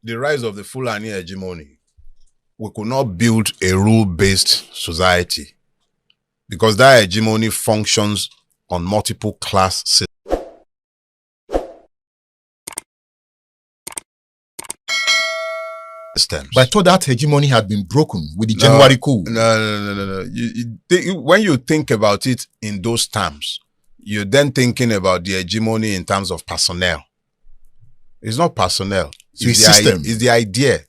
the rise of the Fulani hegemony, we could not build a rule-based society because that hegemony functions on multiple class systems. But I thought that hegemony had been broken with the January coup. No. When you think about it in those terms, you're then thinking about the hegemony in terms of personnel. It's not personnel. It's system. It's the idea.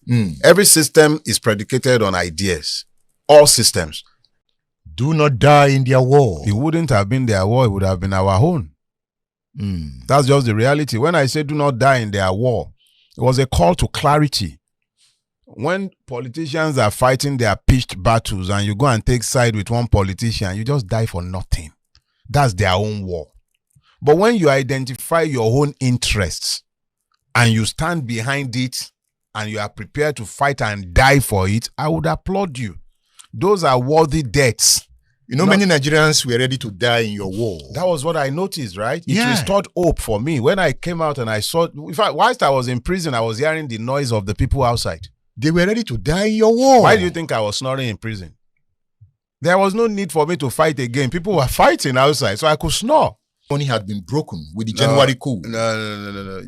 Every system is predicated on ideas. All systems. Do not die in their war. It wouldn't have been their war. It would have been our own. That's just the reality. When I say do not die in their war, it was a call to clarity. When politicians are fighting their pitched battles and you go and take side with one politician, you just die for nothing. That's their own war. But when you identify your own interests and you stand behind it and you are prepared to fight and die for it, I would applaud you. Those are worthy deaths. You know, many Nigerians were ready to die in your war. That was what I noticed, right? It restored hope for me. When I came out and I saw, in fact, whilst I was in prison, I was hearing the noise of the people outside. They were ready to die in your war. Why do you think I was snoring in prison? There was no need for me to fight again. People were fighting outside, so I could snore. Money had been broken with the January coup. No.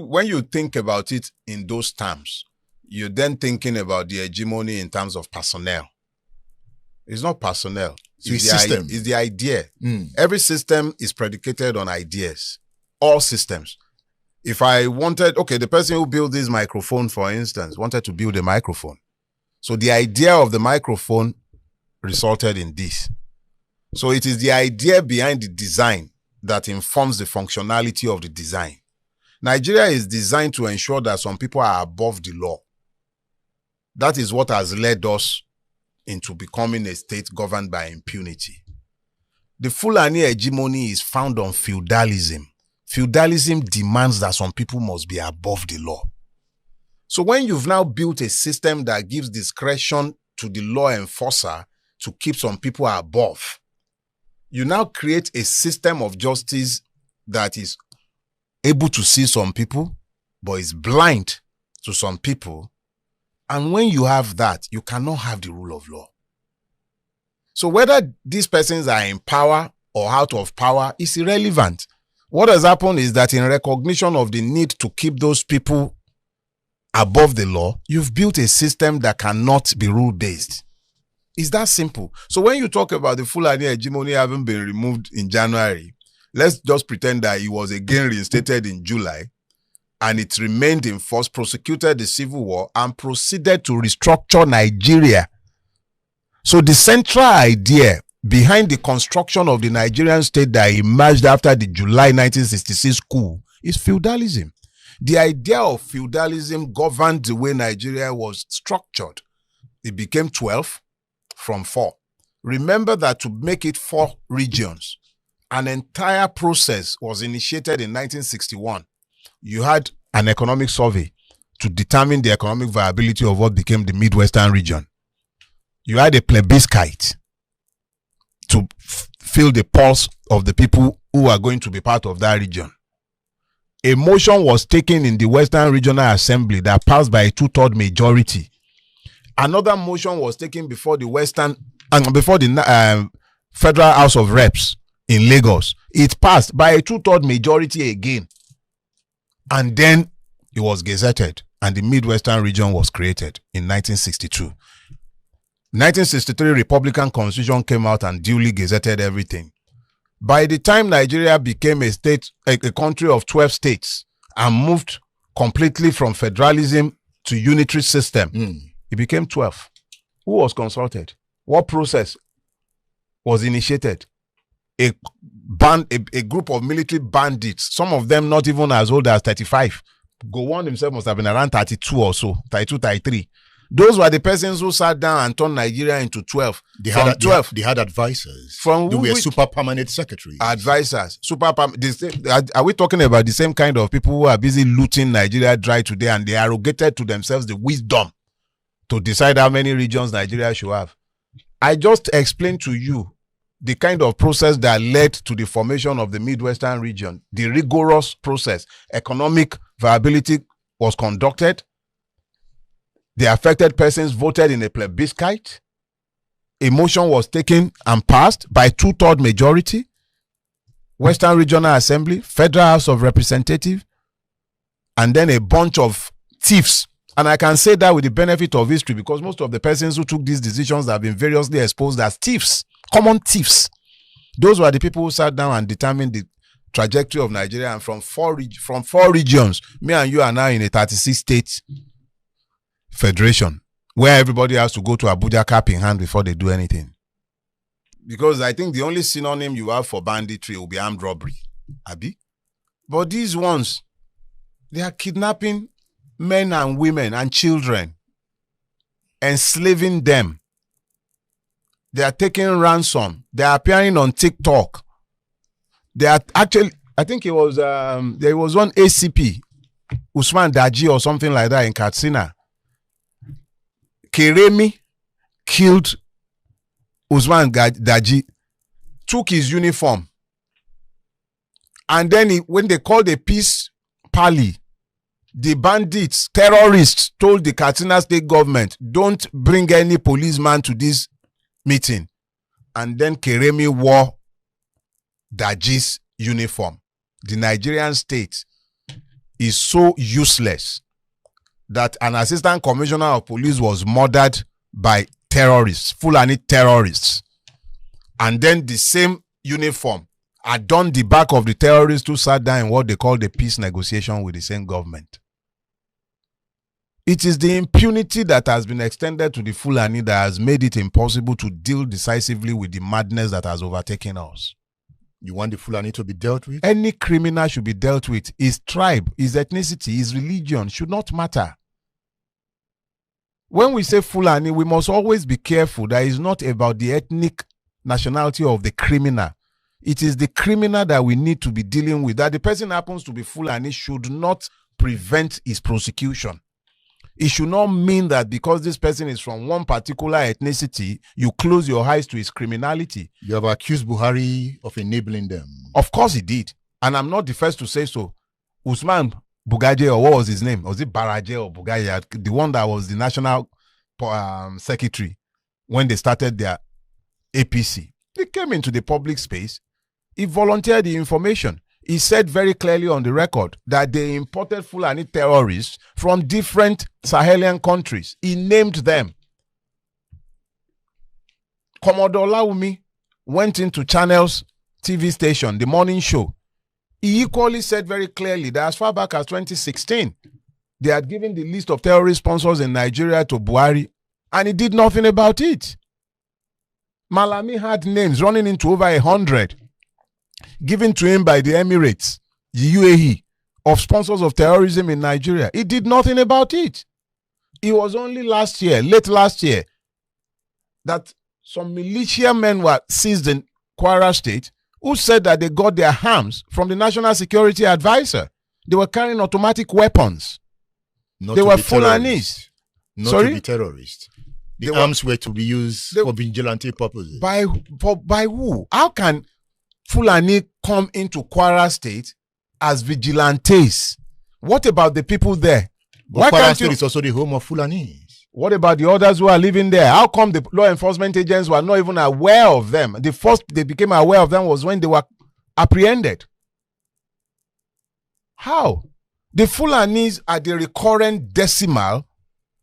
When you think about it in those terms, you're then thinking about the hegemony in terms of personnel. It's not personnel. It's system. It's the idea. Every system is predicated on ideas. All systems. If I wanted, the person who built this microphone, for instance, wanted to build a microphone. So the idea of the microphone resulted in this. So it is the idea behind the design that informs the functionality of the design. Nigeria is designed to ensure that some people are above the law. That is what has led us into becoming a state governed by impunity. The Fulani hegemony is found on feudalism. Feudalism demands that some people must be above the law. So when you've now built a system that gives discretion to the law enforcer to keep some people above, you now create a system of justice that is able to see some people, but is blind to some people. And when you have that, you cannot have the rule of law. So whether these persons are in power or out of power is irrelevant. What has happened is that in recognition of the need to keep those people above the law, you've built a system that cannot be rule-based. It's that simple. So when you talk about the Fulani hegemony having been removed in January, let's just pretend that it was again reinstated in July and it remained in force, prosecuted the civil war, and proceeded to restructure Nigeria. So the central idea behind the construction of the Nigerian state that emerged after the July 1966 coup is feudalism. The idea of feudalism governed the way Nigeria was structured. It became 12 from 4. Remember that to make it 4 regions, an entire process was initiated in 1961. You had an economic survey to determine the economic viability of what became the Midwestern region. You had a plebiscite to feel the pulse of the people who are going to be part of that region. A motion was taken in the Western Regional Assembly that passed by a 2/3 majority. Another motion was taken before the Federal House of Reps in Lagos. It passed by a 2/3 majority again. And then it was gazetted and the Midwestern region was created in 1962. 1963 Republican Constitution came out and duly gazetted everything. By the time Nigeria became a country of 12 states and moved completely from federalism to unitary system, it became 12. Who was consulted? What process was initiated? A group of military bandits, some of them not even as old as 35. Gowon himself must have been around 32 or so, 32, 33. Those were the persons who sat down and turned Nigeria into 12. They had advisors. They were super permanent secretaries. Advisors. Are we talking about the same kind of people who are busy looting Nigeria dry today and they arrogated to themselves the wisdom to decide how many regions Nigeria should have? I just explained to you the kind of process that led to the formation of the Midwestern region, the rigorous process. Economic viability was conducted. The affected persons voted in a plebiscite. A motion was taken and passed by 2/3 majority. Western Regional Assembly, Federal House of Representatives, and then a bunch of thieves. And I can say that with the benefit of history, because most of the persons who took these decisions have been variously exposed as thieves, common thieves. Those were the people who sat down and determined the trajectory of Nigeria. And from four regions, me and you are now in a 36-state federation where everybody has to go to Abuja cap in hand before they do anything. Because I think the only synonym you have for banditry will be armed robbery. Abi? But these ones, they are kidnapping men and women and children, enslaving them. They are taking ransom. They are appearing on TikTok. They are actually, I think it was, there was one ACP, Usman Daji or something like that in Katsina. Keremi killed Usman Daji, took his uniform, and then when they called a peace parley, the bandits, terrorists, told the Katsina state government, don't bring any policeman to this meeting. And then Keremi wore Daji's uniform. The Nigerian state is so useless that an assistant commissioner of police was murdered by terrorists, Fulani terrorists. And then the same uniform adorned the back of the terrorists who sat down in what they call the peace negotiation with the same government. It is the impunity that has been extended to the Fulani that has made it impossible to deal decisively with the madness that has overtaken us. You want the Fulani to be dealt with? Any criminal should be dealt with. His tribe, his ethnicity, his religion should not matter. When we say Fulani, we must always be careful that it's not about the ethnic nationality of the criminal. It is the criminal that we need to be dealing with. That the person happens to be Fulani should not prevent his prosecution. It should not mean that because this person is from one particular ethnicity, you close your eyes to his criminality. You have accused Buhari of enabling them. Of course he did. And I'm not the first to say so. Usman Bugaje, or what was his name? Was it Baraje or Bugaje? The one that was the national secretary when they started their APC. He came into the public space. He volunteered the information. He said very clearly on the record that they imported Fulani terrorists from different Sahelian countries. He named them. Commodore Laumi went into Channel's TV station, the morning show. He equally said very clearly that as far back as 2016, they had given the list of terrorist sponsors in Nigeria to Buhari, and he did nothing about it. Malami had names running into over 100 given to him by the Emirates, the UAE, of sponsors of terrorism in Nigeria. He did nothing about it. It was only last year, late last year, that some militia men were seized in Kwara State who said that they got their arms from the National Security Advisor. They were carrying automatic weapons. They were Fulanis. Not to be terrorists. The arms were to be used for vigilante purposes. By who? How can Fulani come into Kwara State as vigilantes? What about the people there? But Kwara State is also the home of Fulanis. What about the others who are living there? How come the law enforcement agents were not even aware of them? The first they became aware of them was when they were apprehended. How? The Fulanis are the recurrent decimal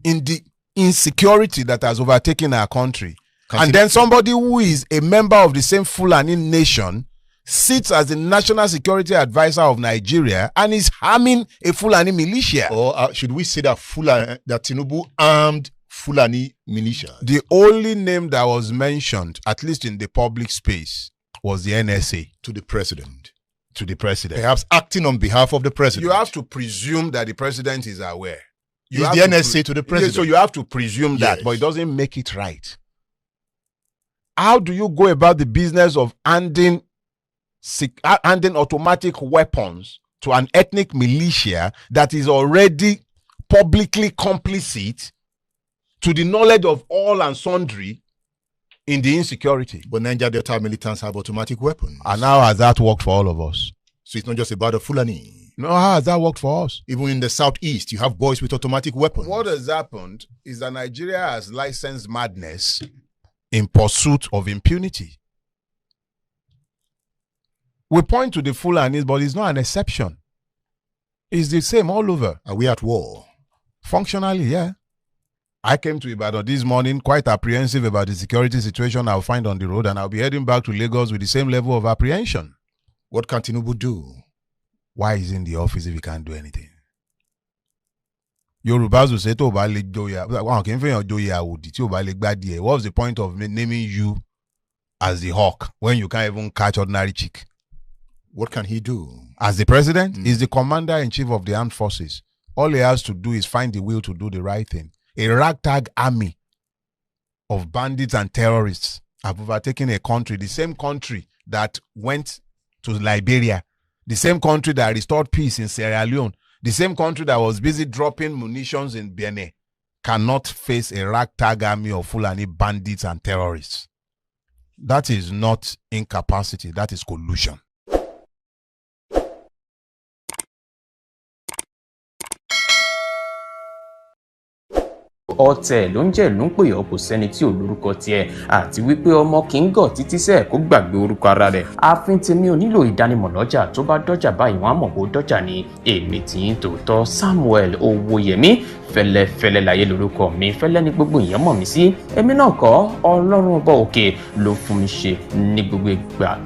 in the insecurity that has overtaken our country. And then somebody who is a member of the same Fulani nation sits as the National Security Advisor of Nigeria and is harming a Fulani militia. Or should we say that Tinubu armed Fulani militia? The only name that was mentioned, at least in the public space, was the NSA. To the president. To the president. Perhaps acting on behalf of the president. You have to presume that the president is aware. Is the NSA to the president? So you have to presume that, but it doesn't make it right. How do you go about the business of handing automatic weapons to an ethnic militia that is already publicly complicit to the knowledge of all and sundry in the insecurity? But Niger Delta militants have automatic weapons. And how has that worked for all of us? So it's not just about the Fulani. No, how has that worked for us? Even in the southeast, you have boys with automatic weapons. What has happened is that Nigeria has licensed madness in pursuit of impunity. We point to the Fulanis, but it's not an exception. It's the same all over. Are we at war? Functionally, yeah. I came to Ibadan this morning quite apprehensive about the security situation I'll find on the road, and I'll be heading back to Lagos with the same level of apprehension. What can Tinubu do? Why is he in the office if he can't do anything? Yorubas will say, what's the point of naming you as the hawk when you can't even catch ordinary chick? What can he do? As the president, he's the commander-in-chief of the armed forces. All he has to do is find the will to do the right thing. A ragtag army of bandits and terrorists have overtaken a country, the same country that went to Liberia, the same country that restored peace in Sierra Leone, the same country that was busy dropping munitions in Benin, cannot face a ragtag army of Fulani bandits and terrorists. That is not incapacity, that is collusion. Ọ̀tẹ̀ ló ń jẹ́ ìlú ń pè ọ́, kò sẹ́ni tí ò lórúkọ tiẹ̀, àti wípé ọmọ kì í gọ̀ títí sẹ́ẹ̀ kó gbàgbé orúkọ ara rẹ̀. Ààfin tèmi ò nílò ìdánimọ̀ lọ́jà, tó bá dọ́jà báyìí wọ́n á mọ̀ bó dọ́jà ni. Èmi tí ń tòótọ́ Samuel Owóyẹmí, fẹ́lẹ́fẹ́lẹ́ láyé lórúkọ mi, fẹ́lẹ́ ní gbogbo èèyàn mọ̀ mí sí. Èmi náà kọ́, Ọlọ́run ọba òkè ló fún mi ṣe ní gbogbo ìgbà.